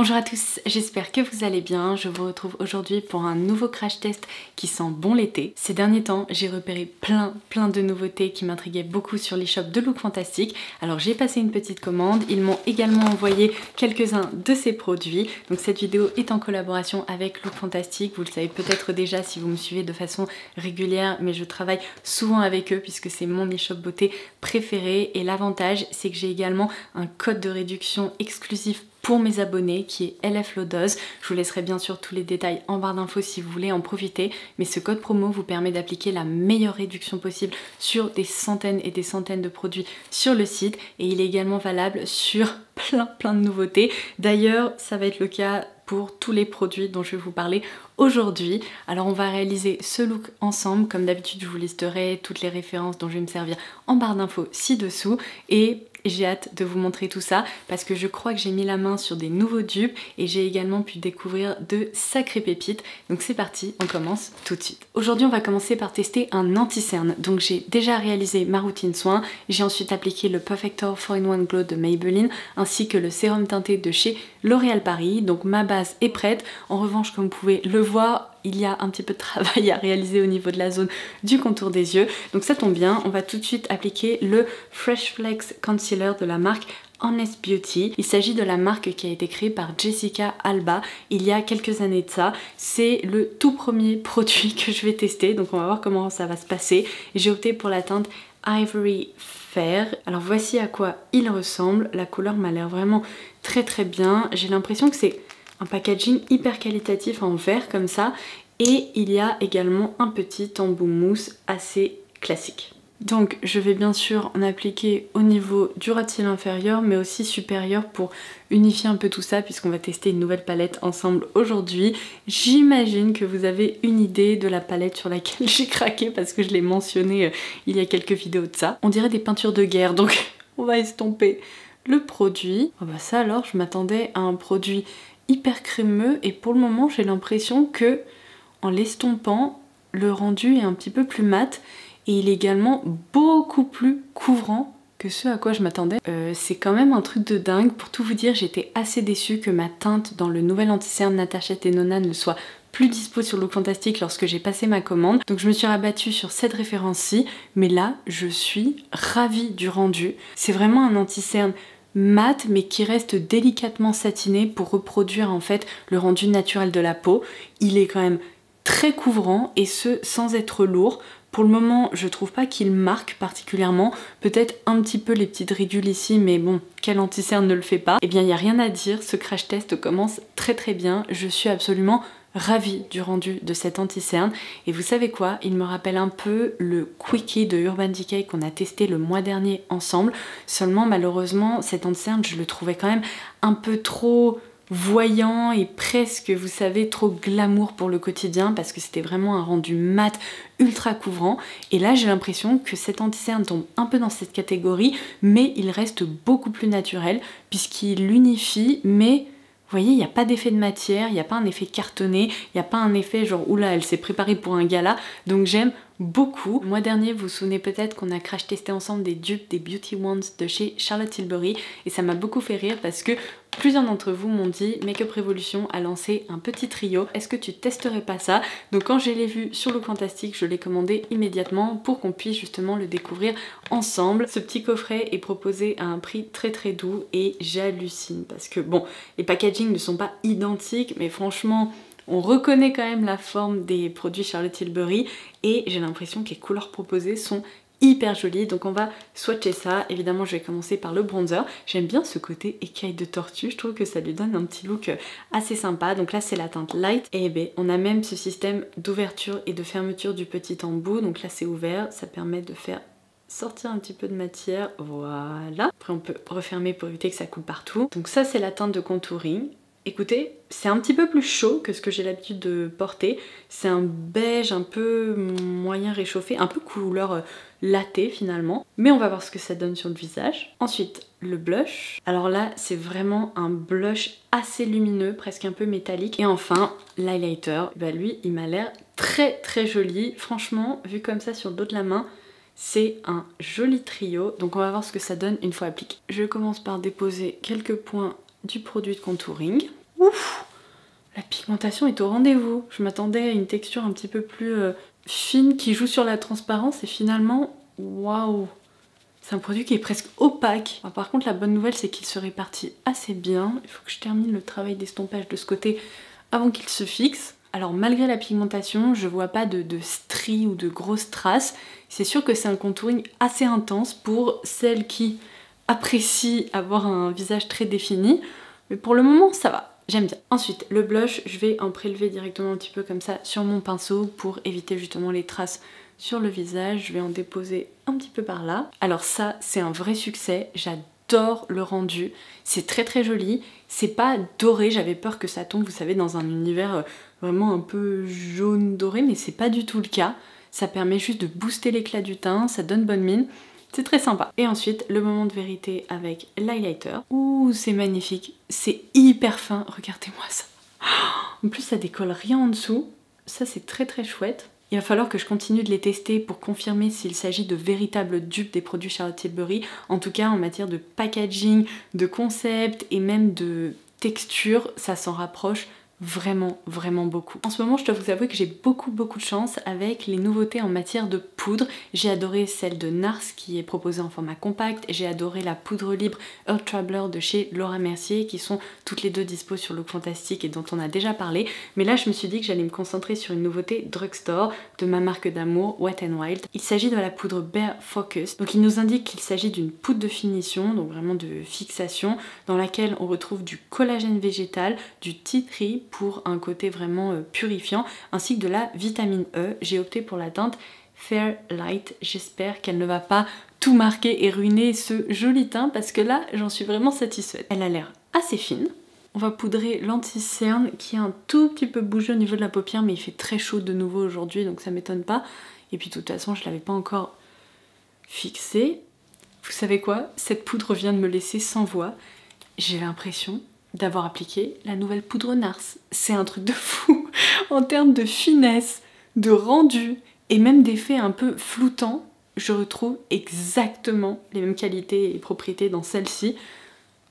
Bonjour à tous, j'espère que vous allez bien. Je vous retrouve aujourd'hui pour un nouveau crash test qui sent bon l'été. Ces derniers temps, j'ai repéré plein de nouveautés qui m'intriguaient beaucoup sur l'e-shop de Look Fantastic. Alors j'ai passé une petite commande, ils m'ont également envoyé quelques-uns de ces produits. Donc cette vidéo est en collaboration avec Look Fantastic. Vous le savez peut-être déjà si vous me suivez de façon régulière, mais je travaille souvent avec eux puisque c'est mon e-shop beauté préféré. Et l'avantage, c'est que j'ai également un code de réduction exclusif pour mes abonnés qui est LF Lodoz. Je vous laisserai bien sûr tous les détails en barre d'infos si vous voulez en profiter, mais ce code promo vous permet d'appliquer la meilleure réduction possible sur des centaines et des centaines de produits sur le site, et il est également valable sur plein de nouveautés. D'ailleurs, ça va être le cas pour tous les produits dont je vais vous parler aujourd'hui. Alors on va réaliser ce look ensemble. Comme d'habitude, je vous listerai toutes les références dont je vais me servir en barre d'infos ci-dessous, et j'ai hâte de vous montrer tout ça parce que je crois que j'ai mis la main sur des nouveaux dupes et j'ai également pu découvrir de sacrées pépites. Donc c'est parti, on commence tout de suite. Aujourd'hui on va commencer par tester un anti-cerne. Donc j'ai déjà réalisé ma routine soin, j'ai ensuite appliqué le Perfector 4-in-1 Glow de Maybelline ainsi que le sérum teinté de chez L'Oréal Paris. Donc ma base est prête. En revanche, comme vous pouvez le voir, il y a un petit peu de travail à réaliser au niveau de la zone du contour des yeux. Donc ça tombe bien, on va tout de suite appliquer le Fresh Flex Concealer de la marque Honest Beauty. Il s'agit de la marque qui a été créée par Jessica Alba il y a quelques années de ça. C'est le tout premier produit que je vais tester, donc on va voir comment ça va se passer. J'ai opté pour la teinte Ivory Fair. Alors voici à quoi il ressemble. La couleur m'a l'air vraiment très bien. J'ai l'impression que c'est un packaging hyper qualitatif en verre comme ça, et il y a également un petit embout mousse assez classique. Donc je vais bien sûr en appliquer au niveau du ras de cils inférieur mais aussi supérieur pour unifier un peu tout ça puisqu'on va tester une nouvelle palette ensemble aujourd'hui. J'imagine que vous avez une idée de la palette sur laquelle j'ai craqué parce que je l'ai mentionné il y a quelques vidéos de ça. On dirait des peintures de guerre, donc on va estomper le produit. Oh bah ça alors, je m'attendais à un produit hyper crémeux et pour le moment j'ai l'impression que en l'estompant le rendu est un petit peu plus mat et il est également beaucoup plus couvrant que ce à quoi je m'attendais. C'est quand même un truc de dingue. Pour tout vous dire, j'étais assez déçue que ma teinte dans le nouvel anti-cerne Natasha Denona ne soit plus dispo sur Look Fantastic lorsque j'ai passé ma commande. Donc je me suis rabattue sur cette référence-ci, mais là je suis ravie du rendu. C'est vraiment un anti-cerne mat mais qui reste délicatement satiné pour reproduire en fait le rendu naturel de la peau. Il est quand même très couvrant et ce sans être lourd. Pour le moment je trouve pas qu'il marque particulièrement, peut-être un petit peu les petites ridules ici mais bon, quel anti-cerne ne le fait pas. Eh bien il n'y a rien à dire, ce crash test commence très bien, je suis absolument ravie du rendu de cet anti-cerne. Et vous savez quoi, il me rappelle un peu le Quickie de Urban Decay qu'on a testé le mois dernier ensemble, seulement malheureusement cet anti-cerne je le trouvais quand même un peu trop voyant et presque, vous savez, trop glamour pour le quotidien parce que c'était vraiment un rendu mat ultra couvrant. Et là j'ai l'impression que cet anti-cerne tombe un peu dans cette catégorie mais il reste beaucoup plus naturel puisqu'il l'unifie, mais vous voyez, il n'y a pas d'effet de matière, il n'y a pas un effet cartonné, il n'y a pas un effet genre oula elle s'est préparée pour un gala, donc j'aime beaucoup. Le mois dernier, vous vous souvenez peut-être qu'on a crash testé ensemble des dupes des Beauty Wands de chez Charlotte Tilbury et ça m'a beaucoup fait rire parce que plusieurs d'entre vous m'ont dit Makeup Revolution a lancé un petit trio, est-ce que tu testerais pas ça? Donc quand je l'ai vu sur Look Fantastic, je l'ai commandé immédiatement pour qu'on puisse justement le découvrir ensemble. Ce petit coffret est proposé à un prix très doux et j'hallucine parce que bon, les packagings ne sont pas identiques mais franchement on reconnaît quand même la forme des produits Charlotte Tilbury et j'ai l'impression que les couleurs proposées sont hyper jolies. Donc on va swatcher ça. Évidemment je vais commencer par le bronzer. J'aime bien ce côté écaille de tortue, je trouve que ça lui donne un petit look assez sympa. Donc là c'est la teinte light et ben, on a même ce système d'ouverture et de fermeture du petit embout. Donc là c'est ouvert, ça permet de faire sortir un petit peu de matière, voilà. Après on peut refermer pour éviter que ça coule partout. Donc ça c'est la teinte de contouring. Écoutez, c'est un petit peu plus chaud que ce que j'ai l'habitude de porter. C'est un beige un peu moyen réchauffé, un peu couleur latte finalement. Mais on va voir ce que ça donne sur le visage. Ensuite, le blush. Alors là, c'est vraiment un blush assez lumineux, presque un peu métallique. Et enfin, l'highlighter. Bah lui, il m'a l'air très joli. Franchement, vu comme ça sur le dos de la main, c'est un joli trio. Donc on va voir ce que ça donne une fois appliqué. Je commence par déposer quelques points du produit de contouring. Ouf! La pigmentation est au rendez-vous. Je m'attendais à une texture un petit peu plus fine qui joue sur la transparence et finalement, waouh! C'est un produit qui est presque opaque. Alors, par contre, la bonne nouvelle, c'est qu'il se répartit assez bien. Il faut que je termine le travail d'estompage de ce côté avant qu'il se fixe. Alors, malgré la pigmentation, je vois pas de stries ou de grosses traces. C'est sûr que c'est un contouring assez intense pour celles qui apprécient avoir un visage très défini. Mais pour le moment, ça va. J'aime bien. Ensuite, le blush, je vais en prélever directement un petit peu comme ça sur mon pinceau pour éviter justement les traces sur le visage. Je vais en déposer un petit peu par là. Alors ça, c'est un vrai succès. J'adore le rendu. C'est très très joli. C'est pas doré. J'avais peur que ça tombe, vous savez, dans un univers vraiment un peu jaune doré, mais c'est pas du tout le cas. Ça permet juste de booster l'éclat du teint. Ça donne bonne mine. C'est très sympa. Et ensuite, le moment de vérité avec l'highlighter. Ouh, c'est magnifique. C'est hyper fin. Regardez-moi ça. En plus, ça décolle rien en dessous. Ça, c'est très très chouette. Il va falloir que je continue de les tester pour confirmer s'il s'agit de véritables dupes des produits Charlotte Tilbury. En tout cas, en matière de packaging, de concept et même de texture, ça s'en rapproche vraiment vraiment beaucoup. En ce moment, je dois vous avouer que j'ai beaucoup de chance avec les nouveautés en matière de poudre. J'ai adoré celle de NARS qui est proposée en format compact, j'ai adoré la poudre libre Ultra Blur de chez Laura Mercier qui sont toutes les deux dispo sur Look Fantastic et dont on a déjà parlé. Mais là, je me suis dit que j'allais me concentrer sur une nouveauté drugstore de ma marque d'amour Wet n Wild. Il s'agit de la poudre Bare Focus. Donc il nous indique qu'il s'agit d'une poudre de finition, donc vraiment de fixation, dans laquelle on retrouve du collagène végétal, du tea tree pour un côté vraiment purifiant, ainsi que de la vitamine E. J'ai opté pour la teinte Fair Light. J'espère qu'elle ne va pas tout marquer et ruiner ce joli teint parce que là, j'en suis vraiment satisfaite. Elle a l'air assez fine. On va poudrer l'anti-cerne qui est un tout petit peu bougé au niveau de la paupière, mais il fait très chaud de nouveau aujourd'hui, donc ça m'étonne pas. Et puis de toute façon, je l'avais pas encore fixée. Vous savez quoi? Cette poudre vient de me laisser sans voix. J'ai l'impression d'avoir appliqué la nouvelle poudre NARS. C'est un truc de fou en termes de finesse, de rendu et même d'effet un peu floutant. Je retrouve exactement les mêmes qualités et propriétés dans celle-ci.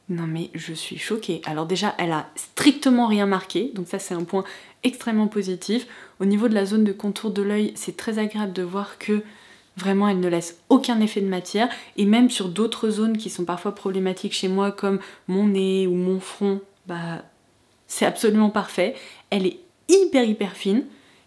Non mais je suis choquée. Alors déjà, elle a strictement rien marqué, donc ça c'est un point extrêmement positif. Au niveau de la zone de contour de l'œil, c'est très agréable de voir que vraiment, elle ne laisse aucun effet de matière. Et même sur d'autres zones qui sont parfois problématiques chez moi, comme mon nez ou mon front, bah c'est absolument parfait. Elle est hyper fine.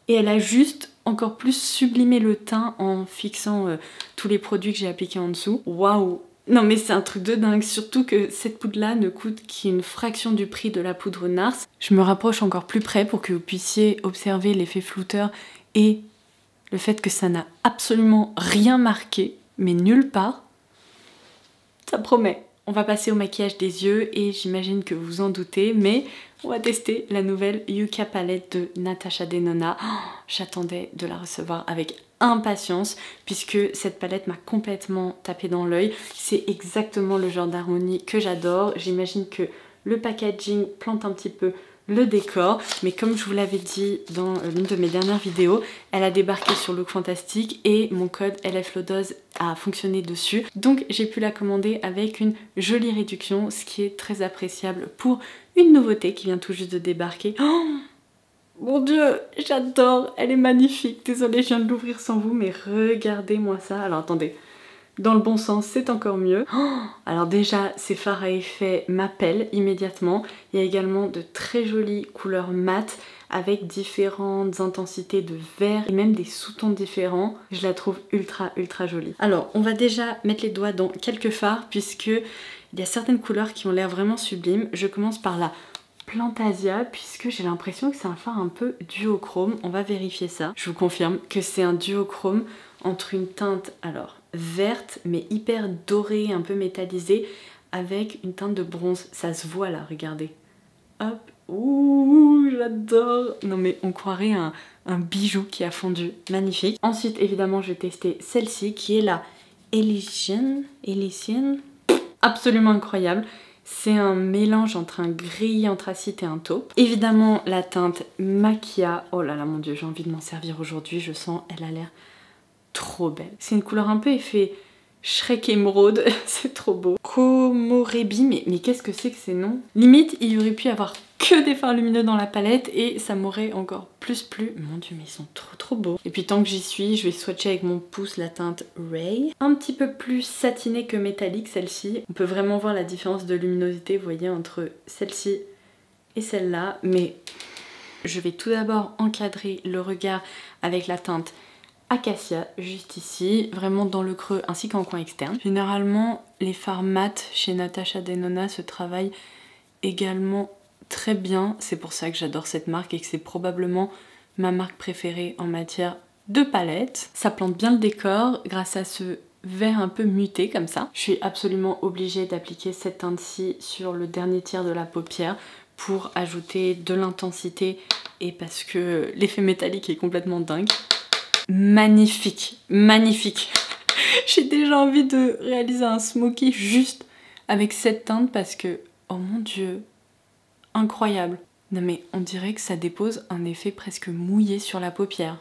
Et elle a juste encore plus sublimé le teint en fixant tous les produits que j'ai appliqués en dessous. Waouh! Non mais c'est un truc de dingue, surtout que cette poudre-là ne coûte qu'une fraction du prix de la poudre NARS. Je me rapproche encore plus près pour que vous puissiez observer l'effet flouteur et le fait que ça n'a absolument rien marqué, mais nulle part, ça promet. On va passer au maquillage des yeux et j'imagine que vous en doutez, mais on va tester la nouvelle Yucca palette de Natasha Denona. Oh, j'attendais de la recevoir avec impatience puisque cette palette m'a complètement tapé dans l'œil. C'est exactement le genre d'harmonie que j'adore. J'imagine que le packaging plante un petit peu le décor, mais comme je vous l'avais dit dans l'une de mes dernières vidéos, elle a débarqué sur Look Fantastic et mon code LFLODOZ a fonctionné dessus, donc j'ai pu la commander avec une jolie réduction, ce qui est très appréciable pour une nouveauté qui vient tout juste de débarquer. Oh mon dieu, j'adore, elle est magnifique. Désolée, je viens de l'ouvrir sans vous, mais regardez-moi ça. Alors attendez, dans le bon sens, c'est encore mieux. Oh, alors déjà, ces fards à effet m'appellent immédiatement. Il y a également de très jolies couleurs mat avec différentes intensités de vert et même des sous-tons différents. Je la trouve ultra jolie. Alors, on va déjà mettre les doigts dans quelques fards puisque il y a certaines couleurs qui ont l'air vraiment sublimes. Je commence par la Plantasia puisque j'ai l'impression que c'est un fard un peu duochrome. On va vérifier ça. Je vous confirme que c'est un duochrome entre une teinte, alors verte mais hyper dorée, un peu métallisée, avec une teinte de bronze. Ça se voit là, regardez. Hop, ouh, j'adore. Non mais on croirait un bijou qui a fondu, magnifique. Ensuite évidemment je vais tester celle-ci qui est la Elysian, absolument incroyable. C'est un mélange entre un gris anthracite et un taupe. Évidemment la teinte Macchia, oh là là mon dieu, j'ai envie de m'en servir aujourd'hui, je sens, elle a l'air trop belle. C'est une couleur un peu effet Shrek émeraude, c'est trop beau. Komorebi, mais qu'est-ce que c'est que ces noms? Limite, il y aurait pu y avoir que des fards lumineux dans la palette et ça m'aurait encore plus plu. Mon dieu, mais ils sont trop beaux. Et puis tant que j'y suis, je vais swatcher avec mon pouce la teinte Ray. Un petit peu plus satinée que métallique celle-ci. On peut vraiment voir la différence de luminosité, vous voyez, entre celle-ci et celle-là. Mais je vais tout d'abord encadrer le regard avec la teinte Acacia, juste ici, vraiment dans le creux ainsi qu'en coin externe. Généralement, les fards mat chez Natasha Denona se travaillent également très bien. C'est pour ça que j'adore cette marque et que c'est probablement ma marque préférée en matière de palette. Ça plante bien le décor grâce à ce vert un peu muté comme ça. Je suis absolument obligée d'appliquer cette teinte-ci sur le dernier tiers de la paupière pour ajouter de l'intensité et parce que l'effet métallique est complètement dingue. Magnifique, magnifique. J'ai déjà envie de réaliser un smoky juste avec cette teinte parce que, oh mon dieu, incroyable. Non mais on dirait que ça dépose un effet presque mouillé sur la paupière.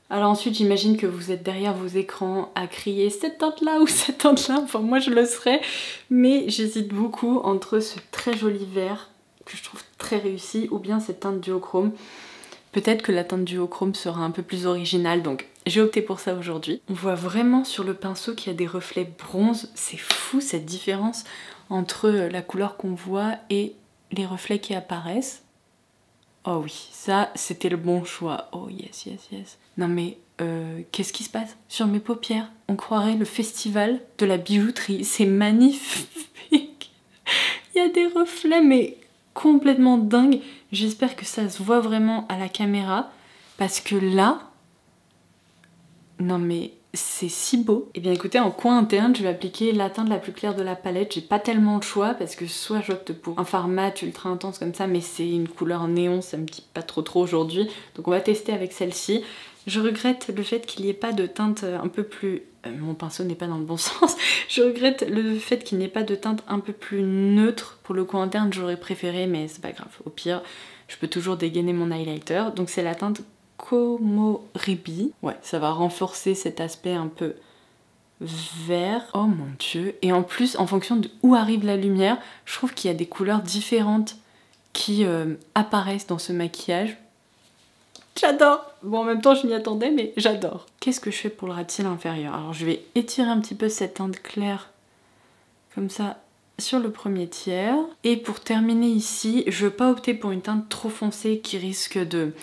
Alors ensuite j'imagine que vous êtes derrière vos écrans à crier cette teinte là ou cette teinte là, enfin moi je le serais, mais j'hésite beaucoup entre ce très joli vert que je trouve très réussi ou bien cette teinte duochrome. Peut-être que la teinte duochrome sera un peu plus originale, donc j'ai opté pour ça aujourd'hui. On voit vraiment sur le pinceau qu'il y a des reflets bronze. C'est fou cette différence entre la couleur qu'on voit et les reflets qui apparaissent. Oh oui, ça c'était le bon choix. Oh yes, yes, yes. Non mais qu'est-ce qui se passe sur mes paupières? On croirait le festival de la bijouterie. C'est magnifique. Il y a des reflets mais complètement dingue. J'espère que ça se voit vraiment à la caméra parce que là, non mais c'est si beau. Et bien écoutez, en coin interne, je vais appliquer la teinte la plus claire de la palette. J'ai pas tellement le choix parce que soit j'opte pour un fard mat ultra intense comme ça, mais c'est une couleur néon, ça me dit pas trop aujourd'hui. Donc on va tester avec celle-ci. Je regrette le fait qu'il n'y ait pas de teinte un peu plus... mon pinceau n'est pas dans le bon sens. Je regrette le fait qu'il n'y ait pas de teinte un peu plus neutre. Pour le coin interne, j'aurais préféré, mais c'est pas grave. Au pire, je peux toujours dégainer mon highlighter. Donc c'est la teinte Komorebi. Ouais, ça va renforcer cet aspect un peu vert. Oh mon dieu. Et en plus, en fonction de où arrive la lumière, je trouve qu'il y a des couleurs différentes qui apparaissent dans ce maquillage. J'adore! Bon, en même temps, je m'y attendais, mais j'adore. Qu'est-ce que je fais pour le ras-de-cils inférieur? Alors, je vais étirer un petit peu cette teinte claire, comme ça, sur le premier tiers. Et pour terminer ici, je veux pas opter pour une teinte trop foncée qui risque de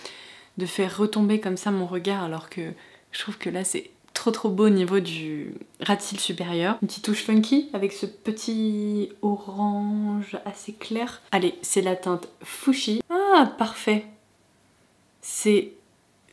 faire retomber comme ça mon regard, alors que je trouve que là, c'est trop beau au niveau du ras-de-cils supérieur. Une petite touche funky avec ce petit orange assez clair. Allez, c'est la teinte Fuchsia. Ah, parfait! C'est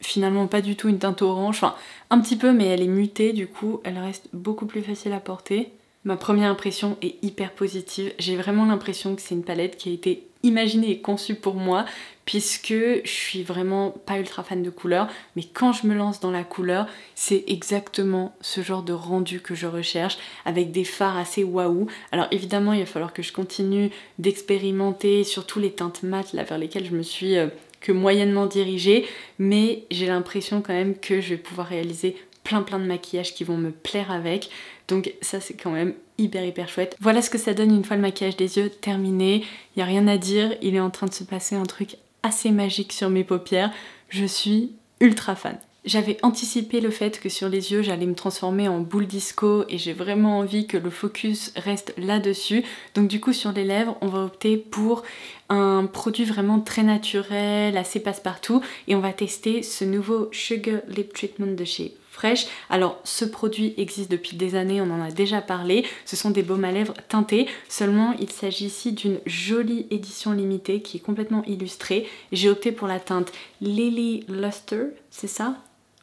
finalement pas du tout une teinte orange, enfin un petit peu mais elle est mutée du coup, elle reste beaucoup plus facile à porter. Ma première impression est hyper positive, j'ai vraiment l'impression que c'est une palette qui a été imaginée et conçue pour moi puisque je suis vraiment pas ultra fan de couleurs, mais quand je me lance dans la couleur, c'est exactement ce genre de rendu que je recherche avec des fards assez waouh. Alors évidemment il va falloir que je continue d'expérimenter surtout les teintes mat là vers lesquelles je me suis que moyennement dirigée, mais j'ai l'impression quand même que je vais pouvoir réaliser plein de maquillages qui vont me plaire avec, donc ça c'est quand même hyper chouette. Voilà ce que ça donne une fois le maquillage des yeux terminé, il n'y a rien à dire, il est en train de se passer un truc assez magique sur mes paupières, je suis ultra fan. J'avais anticipé le fait que sur les yeux j'allais me transformer en boule disco et j'ai vraiment envie que le focus reste là-dessus. Donc du coup sur les lèvres on va opter pour un produit vraiment très naturel, assez passe-partout et on va tester ce nouveau Sugar Lip Treatment de chez Fresh. Alors ce produit existe depuis des années, on en a déjà parlé, ce sont des baumes à lèvres teintés, seulement il s'agit ici d'une jolie édition limitée qui est complètement illustrée. J'ai opté pour la teinte Lily Luster, c'est ça ?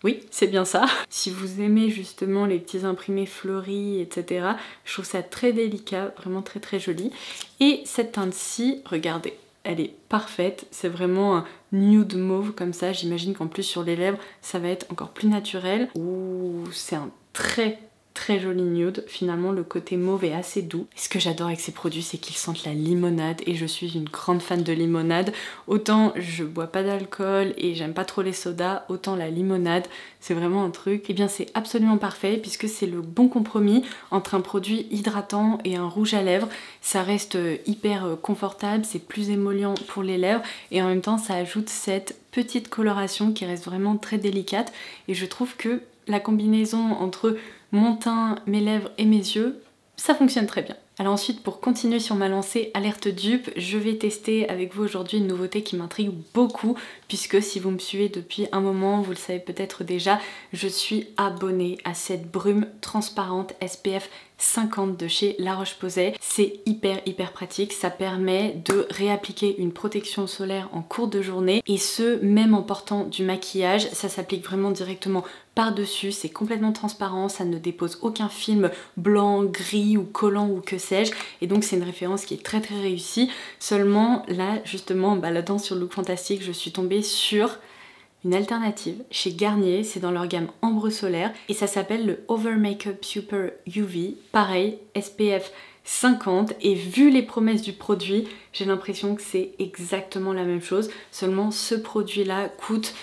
Oui, c'est bien ça. Si vous aimez justement les petits imprimés fleuris, etc., je trouve ça très délicat, vraiment très joli. Et cette teinte-ci, regardez, elle est parfaite, c'est vraiment un nude mauve comme ça, j'imagine qu'en plus sur les lèvres, ça va être encore plus naturel. Ouh, c'est un très très joli nude. Finalement le côté mauve est assez doux. Et ce que j'adore avec ces produits, c'est qu'ils sentent la limonade et je suis une grande fan de limonade. Autant je bois pas d'alcool et j'aime pas trop les sodas, autant la limonade c'est vraiment un truc. Et bien c'est absolument parfait puisque c'est le bon compromis entre un produit hydratant et un rouge à lèvres. Ça reste hyper confortable, c'est plus émollient pour les lèvres et en même temps ça ajoute cette petite coloration qui reste vraiment très délicate et je trouve que la combinaison entre mon teint, mes lèvres et mes yeux, ça fonctionne très bien. Alors ensuite, pour continuer sur ma lancée alerte dupe, je vais tester avec vous aujourd'hui une nouveauté qui m'intrigue beaucoup puisque si vous me suivez depuis un moment, vous le savez peut-être déjà, je suis abonnée à cette brume transparente SPF 50 de chez La Roche-Posay. C'est hyper pratique, ça permet de réappliquer une protection solaire en cours de journée et ce même en portant du maquillage. Ça s'applique vraiment directement par-dessus, c'est complètement transparent, ça ne dépose aucun film blanc, gris ou collant ou que sais-je et donc c'est une référence qui est très réussie. Seulement là justement en baladant sur Look Fantastic, je suis tombée sur une alternative chez Garnier, c'est dans leur gamme Ambre Solaire et ça s'appelle le Over Makeup Super UV, pareil SPF 50 et vu les promesses du produit, j'ai l'impression que c'est exactement la même chose, seulement ce produit là coûte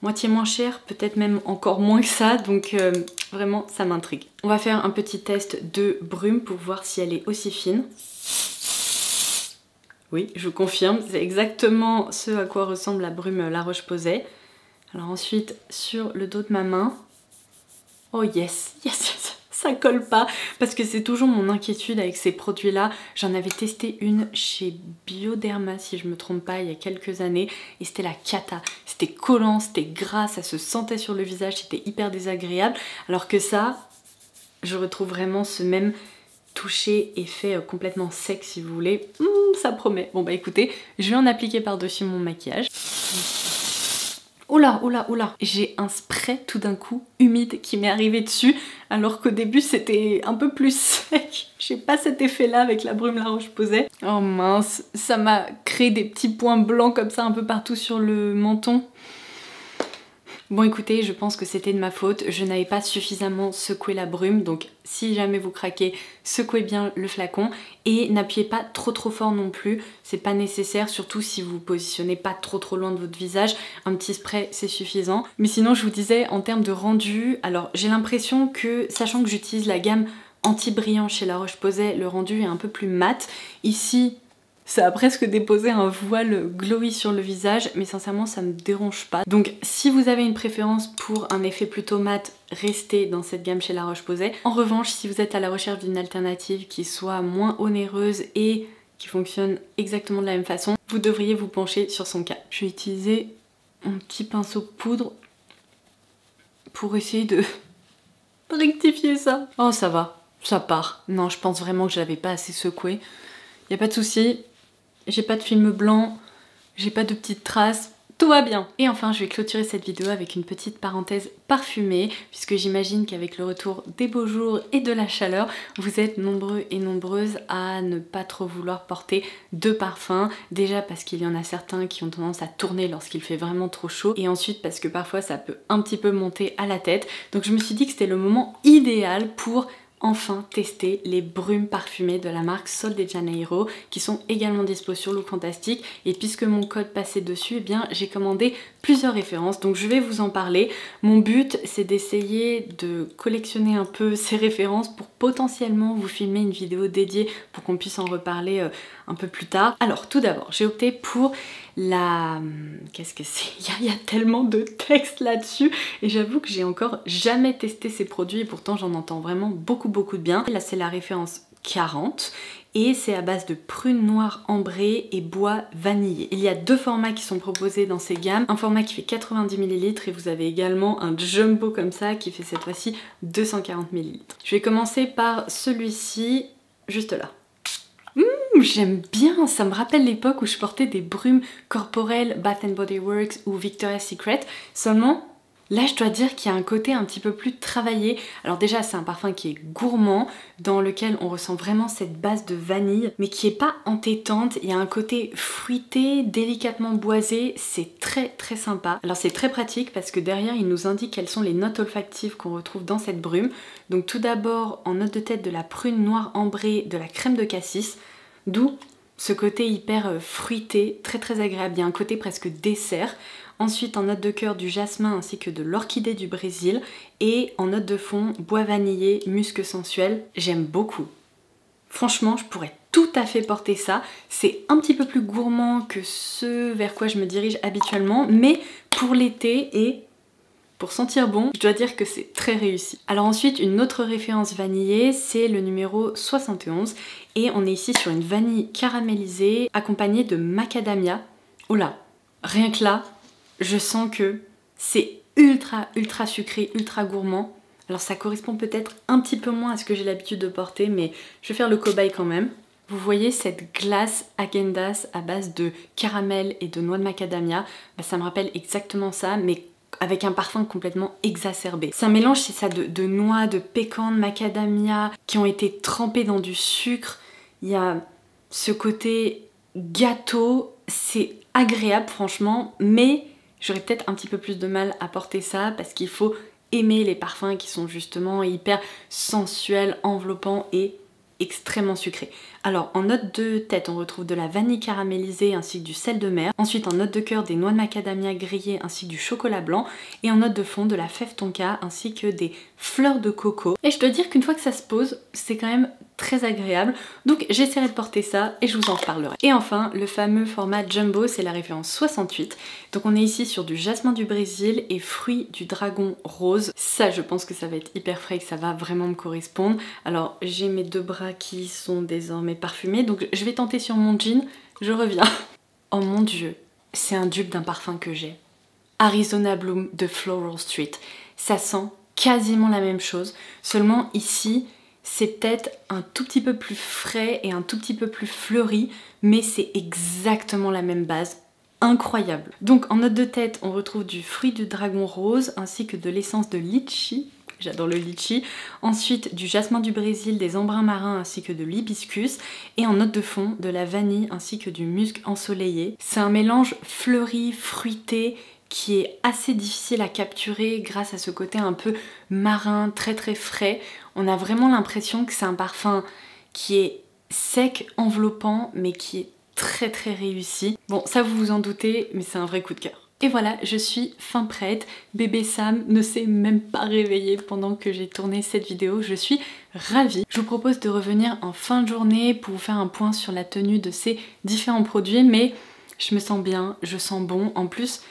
moitié moins cher, peut-être même encore moins que ça, donc vraiment ça m'intrigue. On va faire un petit test de brume pour voir si elle est aussi fine. Oui, je vous confirme, c'est exactement ce à quoi ressemble la brume La Roche-Posay. Alors ensuite, sur le dos de ma main, oh yes, ça colle pas, parce que c'est toujours mon inquiétude avec ces produits-là. J'en avais testé une chez Bioderma, si je me trompe pas, il y a quelques années, et c'était la cata. C'était collant, c'était gras, ça se sentait sur le visage, c'était hyper désagréable, alors que ça, je retrouve vraiment ce même toucher effet complètement sec, si vous voulez. Ça promet. Bon bah écoutez, je vais en appliquer par-dessus mon maquillage. Oula, j'ai un spray tout d'un coup humide qui m'est arrivé dessus alors qu'au début c'était un peu plus sec. J'ai pas cet effet là avec la brume La Roche-Posay. Oh mince, ça m'a créé des petits points blancs comme ça un peu partout sur le menton. Bon écoutez, je pense que c'était de ma faute, je n'avais pas suffisamment secoué la brume, donc si jamais vous craquez, secouez bien le flacon et n'appuyez pas trop fort non plus, c'est pas nécessaire, surtout si vous vous positionnez pas trop loin de votre visage, un petit spray c'est suffisant. Mais sinon je vous disais en termes de rendu, alors j'ai l'impression que, sachant que j'utilise la gamme anti-brillant chez La Roche-Posay, le rendu est un peu plus mat. Ici, ça a presque déposé un voile glowy sur le visage, mais sincèrement ça me dérange pas. Donc si vous avez une préférence pour un effet plutôt mat, restez dans cette gamme chez La Roche-Posay. En revanche, si vous êtes à la recherche d'une alternative qui soit moins onéreuse et qui fonctionne exactement de la même façon, vous devriez vous pencher sur son cas. Je vais utiliser un petit pinceau poudre pour essayer de rectifier ça. Oh ça va, ça part. Non, je pense vraiment que je l'avais pas assez secoué. Y a pas de souci. J'ai pas de film blanc, j'ai pas de petites traces, tout va bien. Et enfin, je vais clôturer cette vidéo avec une petite parenthèse parfumée, puisque j'imagine qu'avec le retour des beaux jours et de la chaleur, vous êtes nombreux et nombreuses à ne pas trop vouloir porter de parfum. Déjà parce qu'il y en a certains qui ont tendance à tourner lorsqu'il fait vraiment trop chaud, et ensuite parce que parfois ça peut un petit peu monter à la tête. Donc je me suis dit que c'était le moment idéal pour enfin tester les brumes parfumées de la marque Sol de Janeiro qui sont également dispo sur Look Fantastic et puisque mon code passait dessus, eh bien j'ai commandé plusieurs références donc je vais vous en parler. Mon but c'est d'essayer de collectionner un peu ces références pour potentiellement vous filmer une vidéo dédiée pour qu'on puisse en reparler un peu plus tard. Alors tout d'abord j'ai opté pour la... qu'est-ce que c'est? Il y a tellement de textes là-dessus et j'avoue que j'ai encore jamais testé ces produits et pourtant j'en entends vraiment beaucoup de bien. Là c'est la référence 40 et c'est à base de prunes noires ambrées et bois vanillé. Il y a deux formats qui sont proposés dans ces gammes. Un format qui fait 90 ml et vous avez également un jumbo comme ça qui fait cette fois-ci 240 ml. Je vais commencer par celui-ci, juste là. J'aime bien, ça me rappelle l'époque où je portais des brumes corporelles Bath & Body Works ou Victoria's Secret, seulement Là, je dois dire qu'il y a un côté un petit peu plus travaillé. Alors déjà, c'est un parfum qui est gourmand, dans lequel on ressent vraiment cette base de vanille, mais qui est pas entêtante. Il y a un côté fruité, délicatement boisé, c'est très très sympa. Alors c'est très pratique parce que derrière, il nous indique quelles sont les notes olfactives qu'on retrouve dans cette brume. Donc tout d'abord, en note de tête, de la prune noire ambrée, de la crème de cassis, d'où ce côté hyper fruité, très très agréable. Il y a un côté presque dessert. Ensuite, en note de cœur, du jasmin ainsi que de l'orchidée du Brésil. Et en note de fond, bois vanillé, musc sensuel. J'aime beaucoup. Franchement, je pourrais tout à fait porter ça. C'est un petit peu plus gourmand que ce vers quoi je me dirige habituellement, mais pour l'été et pour sentir bon, je dois dire que c'est très réussi. Alors ensuite, une autre référence vanillée, c'est le numéro 71. Et on est ici sur une vanille caramélisée accompagnée de macadamia. Oh là, rien que là, je sens que c'est ultra sucré, ultra gourmand. Alors ça correspond peut-être un petit peu moins à ce que j'ai l'habitude de porter, mais je vais faire le cobaye quand même. Vous voyez cette glace Häagen-Dazs à base de caramel et de noix de macadamia, ça me rappelle exactement ça, mais avec un parfum complètement exacerbé. C'est un mélange, c'est ça, de noix, de pécan, de macadamia, qui ont été trempés dans du sucre. Il y a ce côté gâteau, c'est agréable franchement, mais j'aurais peut-être un petit peu plus de mal à porter ça parce qu'il faut aimer les parfums qui sont justement hyper sensuels, enveloppants et extrêmement sucrés. Alors en note de tête, on retrouve de la vanille caramélisée ainsi que du sel de mer. Ensuite en note de cœur, des noix de macadamia grillées ainsi que du chocolat blanc. Et en note de fond, de la fève tonka ainsi que des fleurs de coco. Et je dois dire qu'une fois que ça se pose, c'est quand même très agréable. Donc j'essaierai de porter ça et je vous en reparlerai. Et enfin, le fameux format jumbo, c'est la référence 68. Donc on est ici sur du jasmin du Brésil et fruits du dragon rose. Ça, je pense que ça va être hyper frais et que ça va vraiment me correspondre. Alors j'ai mes deux bras qui sont désormais parfumés, donc je vais tenter sur mon jean, je reviens. Oh mon dieu, c'est un dupe d'un parfum que j'ai. Arizona Bloom de Floral Street. Ça sent quasiment la même chose, seulement ici, c'est peut-être un tout petit peu plus frais et un tout petit peu plus fleuri, mais c'est exactement la même base. Incroyable. Donc en note de tête, on retrouve du fruit du dragon rose ainsi que de l'essence de litchi. J'adore le litchi. Ensuite, du jasmin du Brésil, des embruns marins ainsi que de l'hibiscus. Et en note de fond, de la vanille ainsi que du musc ensoleillé. C'est un mélange fleuri, fruité, qui est assez difficile à capturer grâce à ce côté un peu marin, très très frais. On a vraiment l'impression que c'est un parfum qui est sec, enveloppant, mais qui est très très réussi. Bon, ça vous vous en doutez, mais c'est un vrai coup de cœur. Et voilà, je suis fin prête. Bébé Sam ne s'est même pas réveillé pendant que j'ai tourné cette vidéo. Je suis ravie. Je vous propose de revenir en fin de journée pour vous faire un point sur la tenue de ces différents produits, mais je me sens bien, je sens bon. En plus,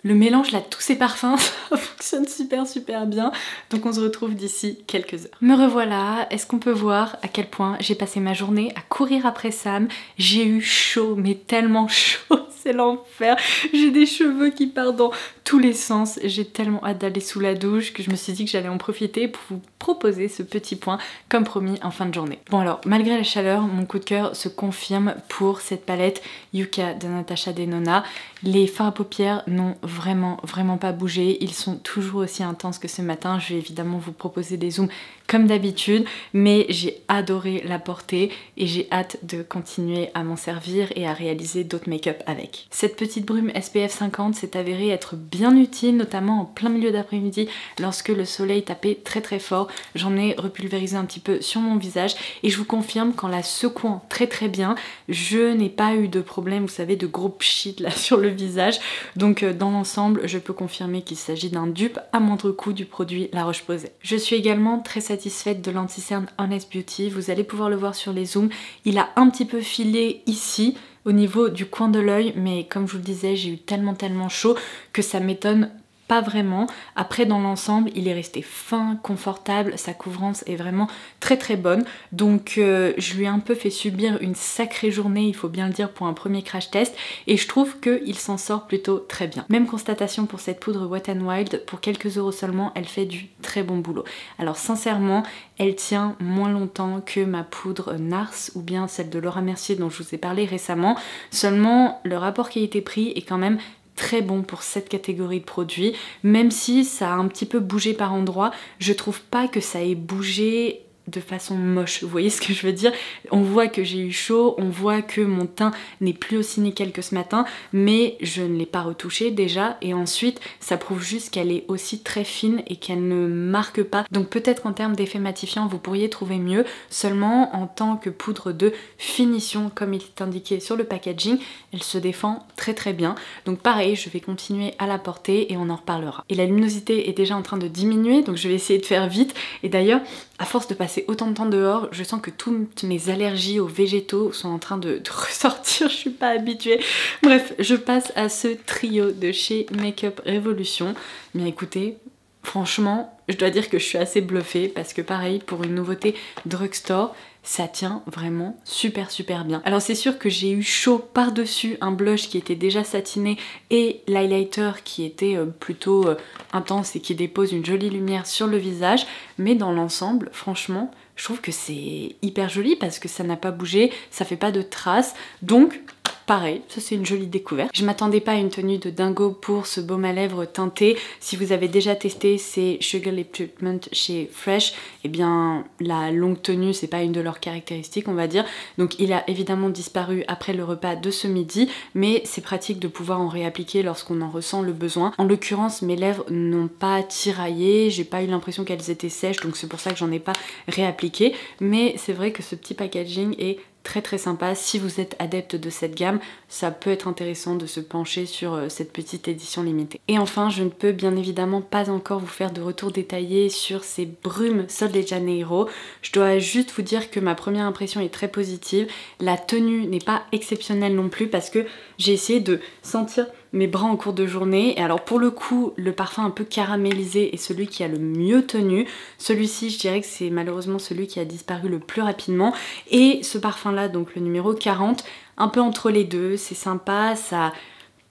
le mélange là de tous ces parfums, ça fonctionne super bien. Donc on se retrouve d'ici quelques heures. Me revoilà. Est-ce qu'on peut voir à quel point j'ai passé ma journée à courir après Sam? J'ai eu chaud, mais tellement chaud, c'est l'enfer. J'ai des cheveux qui partent dans tous les sens. J'ai tellement hâte d'aller sous la douche que je me suis dit que j'allais en profiter pour vous proposer ce petit point comme promis en fin de journée. Bon alors, malgré la chaleur, mon coup de cœur se confirme pour cette palette Yucca de Natasha Denona. Les fards à paupières n'ont vraiment pas bougé. Ils sont toujours aussi intenses que ce matin. Je vais évidemment vous proposer des zooms comme d'habitude, mais j'ai adoré la porter et j'ai hâte de continuer à m'en servir et à réaliser d'autres make-up avec. Cette petite brume SPF 50 s'est avérée être bien utile, notamment en plein milieu d'après-midi lorsque le soleil tapait très fort. J'en ai repulvérisé un petit peu sur mon visage et je vous confirme qu'en la secouant très bien, je n'ai pas eu de problème, vous savez, de gros pchit là sur le visage. Donc dans l'ensemble, je peux confirmer qu'il s'agit d'un dupe à moindre coût du produit La Roche-Posay. Je suis également très satisfaite de l'anti-cerne Honest Beauty. Vous allez pouvoir le voir sur les zooms. Il a un petit peu filé ici au niveau du coin de l'œil, mais comme je vous le disais, j'ai eu tellement chaud que ça m'étonne pas vraiment. Après dans l'ensemble il est resté fin, confortable, sa couvrance est vraiment très bonne. Donc je lui ai un peu fait subir une sacrée journée, il faut bien le dire, pour un premier crash test et je trouve qu'il s'en sort plutôt très bien. Même constatation pour cette poudre Wet n Wild, pour quelques euros seulement elle fait du très bon boulot. Alors sincèrement elle tient moins longtemps que ma poudre Nars ou bien celle de Laura Mercier dont je vous ai parlé récemment, seulement le rapport qualité-prix est quand même très bon pour cette catégorie de produits. Même si ça a un petit peu bougé par endroits, je trouve pas que ça ait bougé de façon moche, vous voyez ce que je veux dire? On voit que j'ai eu chaud, on voit que mon teint n'est plus aussi nickel que ce matin, mais je ne l'ai pas retouché déjà, et ensuite ça prouve juste qu'elle est aussi très fine et qu'elle ne marque pas. Donc peut-être qu'en termes d'effet matifiant vous pourriez trouver mieux, seulement en tant que poudre de finition comme il est indiqué sur le packaging, elle se défend très très bien. Donc pareil, je vais continuer à la porter et on en reparlera. Et la luminosité est déjà en train de diminuer, donc je vais essayer de faire vite. Et d'ailleurs, à force de passer autant de temps dehors, je sens que toutes mes allergies aux végétaux sont en train de ressortir, je suis pas habituée. Bref, je passe à ce trio de chez Makeup Revolution. Bien écoutez, franchement, je dois dire que je suis assez bluffée parce que pareil, pour une nouveauté drugstore, ça tient vraiment super bien. Alors c'est sûr que j'ai eu chaud par-dessus un blush qui était déjà satiné et l'highlighter qui était plutôt intense et qui dépose une jolie lumière sur le visage, mais dans l'ensemble, franchement, je trouve que c'est hyper joli parce que ça n'a pas bougé, ça fait pas de traces, donc pareil, ça c'est une jolie découverte. Je m'attendais pas à une tenue de dingo pour ce baume à lèvres teinté. Si vous avez déjà testé ces Sugar Lip Treatment chez Fresh, eh bien la longue tenue c'est pas une de leurs caractéristiques on va dire. Donc il a évidemment disparu après le repas de ce midi, mais c'est pratique de pouvoir en réappliquer lorsqu'on en ressent le besoin. En l'occurrence mes lèvres n'ont pas tiraillé, j'ai pas eu l'impression qu'elles étaient sèches, donc c'est pour ça que j'en ai pas réappliqué. Mais c'est vrai que ce petit packaging est très sympa. Si vous êtes adepte de cette gamme, ça peut être intéressant de se pencher sur cette petite édition limitée. Et enfin, je ne peux bien évidemment pas encore vous faire de retour détaillé sur ces brumes Sol de Janeiro. Je dois juste vous dire que ma première impression est très positive. La tenue n'est pas exceptionnelle non plus parce que j'ai essayé de sentir mes bras en cours de journée, et alors pour le coup le parfum un peu caramélisé est celui qui a le mieux tenu. Celui-ci je dirais que c'est malheureusement celui qui a disparu le plus rapidement, et ce parfum là, donc le numéro 40, un peu entre les deux, c'est sympa, ça a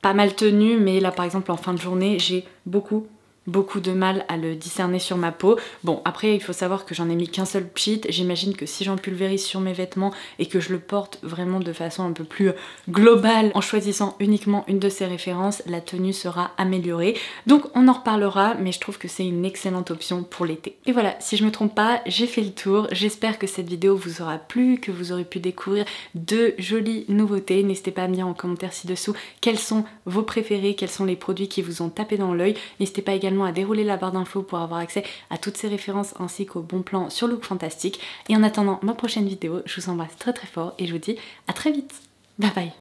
pas mal tenu, mais là par exemple en fin de journée j'ai beaucoup de mal à le discerner sur ma peau. Bon, après il faut savoir que j'en ai mis qu'un seul pchit, j'imagine que si j'en pulvérise sur mes vêtements et que je le porte vraiment de façon un peu plus globale en choisissant uniquement une de ces références, la tenue sera améliorée. Donc on en reparlera, mais je trouve que c'est une excellente option pour l'été. Et voilà, si je me trompe pas, j'ai fait le tour. J'espère que cette vidéo vous aura plu, que vous aurez pu découvrir de jolies nouveautés. N'hésitez pas à me dire en commentaire ci-dessous quels sont vos préférés, quels sont les produits qui vous ont tapé dans l'œil. N'hésitez pas également à dérouler la barre d'infos pour avoir accès à toutes ces références ainsi qu'au bon plan sur Look Fantastic. Et en attendant ma prochaine vidéo, je vous embrasse très fort et je vous dis à très vite. Bye bye.